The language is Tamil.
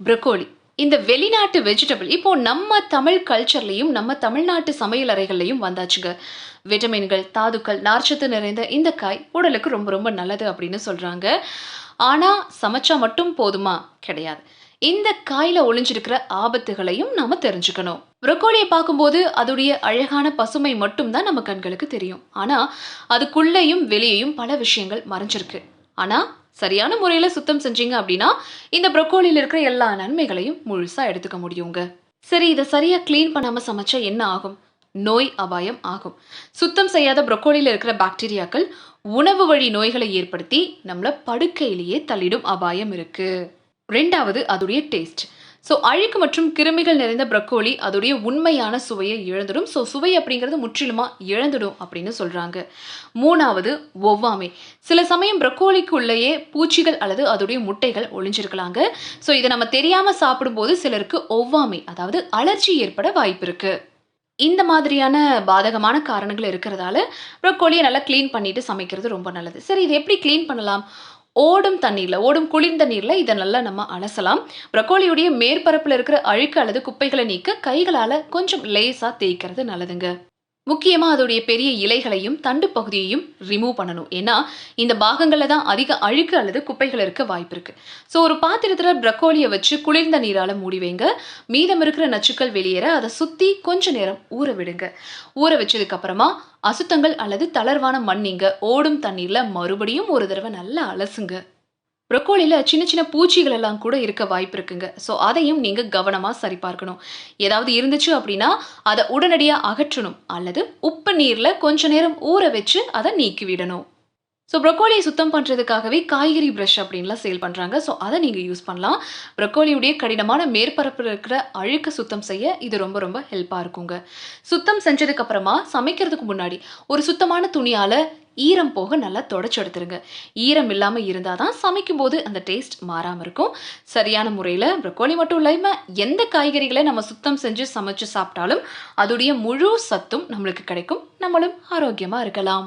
ப்ரோக்கோலி. இந்த வெளிநாட்டு வெஜிடபிள் இப்போ நம்ம தமிழ் கல்ச்சர்லயும், நம்ம தமிழ்நாட்டு சமையல் அறைகள்லயும் வந்தாச்சுங்க. விட்டமின்கள், தாதுக்கள், நார்ச்சத்து நிறைந்த இந்த காய் உடலுக்கு ரொம்ப ரொம்ப நல்லது அப்படின்னு சொல்றாங்க. ஆனா, சமைச்சா மட்டும் போதுமா? கிடையாது. இந்த காய்ல ஒளிஞ்சிருக்கிற ஆபத்துகளையும் நாம தெரிஞ்சுக்கணும். ப்ரோக்கோலிய பார்க்கும்போது அதோடைய அழகான பசுமை மட்டும் தான் நம்ம கண்களுக்கு தெரியும். ஆனா, அதுக்குள்ளேயும் வெளியேயும் பல விஷயங்கள் மறைஞ்சிருக்கு. ஆனா, சரியான முறையில சுத்தம் செஞ்சீங்க அப்படின்னா, இந்த ப்ரோக்கோலில இருக்கிற எல்லா நன்மைகளையும் முழுசா எடுத்துக்க முடியுங்க. சரி, இத சரியா கிளீன் பண்ணாம சமைச்சா என்ன ஆகும்? நோய் அபாயம் ஆகும். சுத்தம் செய்யாத ப்ரோக்கோலில இருக்கிற பாக்டீரியாக்கள் உணவு வழி நோய்களை ஏற்படுத்தி நம்மள படுக்கையிலேயே தள்ளிடும் அபாயம் இருக்கு. 2வது அதோடைய டேஸ்ட். அழுக்கு மற்றும் கிருமிகள் நிறைந்த ப்ரோக்கோலி அதோடைய உண்மையான சுவையை இழந்துடும். சுவை அப்படிங்கிறது முற்றிலுமா இழந்துடும் அப்படின்னு சொல்றாங்க. 3வது ஒவ்வாமை. சில சமயம் ப்ரோக்கோலிக்குள்ளேயே பூச்சிகள் அல்லது அதோடைய முட்டைகள் ஒளிஞ்சிருக்கலாங்க. இத நம்ம தெரியாம சாப்பிடும்போது சிலருக்கு ஒவ்வாமை, அதாவது அலர்ஜி ஏற்பட வாய்ப்பு இருக்கு. இந்த மாதிரியான பாதகமான காரணங்கள் இருக்கிறதால, ப்ரோக்கோலிய நல்லா கிளீன் பண்ணிட்டு சமைக்கிறது ரொம்ப நல்லது. சரி, இத எப்படி கிளீன் பண்ணலாம்? ஓடும் குளிர்ந்த நீர்ல இத நல்லா நம்ம அலசலாம். ப்ரோக்கோலியுடைய மேற்பரப்புல இருக்கிற அழுக்கு அல்லது குப்பைகள நீக்க கைகளால கொஞ்சம் லேசா தேய்க்கிறது நல்லதுங்க. முக்கியமா அதோடைய பெரிய இலைகளையும், தண்டு பகுதியையும் ரிமூவ் பண்ணணும். ஏன்னா, இந்த பாகங்கள்ல தான் அதிக அழுக்கு அல்லது குப்பைகள் இருக்க வாய்ப்பு இருக்கு. ஒரு பாத்திரத்துல ப்ரோக்கோலிய வச்சு குளிர்ந்த நீரால மூடி வைங்க. மீதம் இருக்கிற நச்சுக்கள் வெளியேற அத சுத்தி கொஞ்ச நேரம் ஊற விடுங்க. ஊற வச்சதுக்கு அப்புறமா அசுத்தங்கள் அல்லது தளர்வான மண் நீங்க ஓடும் தண்ணீர்ல மறுபடியும் ஒரு தடவ நல்லா அலசுங்க. ப்ரோக்கோலில சின்ன சின்ன பூச்சிகள் எல்லாம் கூட இருக்க வாய்ப்பு இருக்குங்க. அதையும் நீங்க கவனமா சரிபார்க்கணும். ஏதாவது இருந்துச்சு அப்படின்னா, அத உடனடியா அகற்றணும். அல்லது உப்பு நீர்ல கொஞ்ச நேரம் ஊற வச்சு அத நீக்கி விடணும். ப்ரோக்கோலிய சுத்தம் பண்றதுக்காகவே காய்கறி பிரஷ் அப்படின்லாம் சேல் பண்றாங்க. அத நீங்க யூஸ் பண்ணலாம். ப்ரோக்கோலியுடைய கடினமான மேற்பரப்புல இருக்கிற அழுக்க சுத்தம் செய்ய இது ரொம்ப ரொம்ப ஹெல்ப்பா இருக்குங்க. சுத்தம் செஞ்சதுக்கு அப்புறமா சமைக்கிறதுக்கு முன்னாடி ஒரு சுத்தமான துணியால ஈரம் போக நல்லா தொடச்சு எடுத்துருங்க. ஈரம் இல்லாம இருந்தா தான் சமைக்கும்போது அந்த டேஸ்ட் மாறாம இருக்கும். சரியான முறையில ப்ரோக்கோலி மட்டும் இல்லாம எந்த காய்கறிகள நம்ம சுத்தம் செஞ்சு சமைச்சு சாப்பிட்டாலும் அதோடைய முழு சத்தும் நம்மளுக்கு கிடைக்கும். நம்மளும் ஆரோக்கியமா இருக்கலாம்.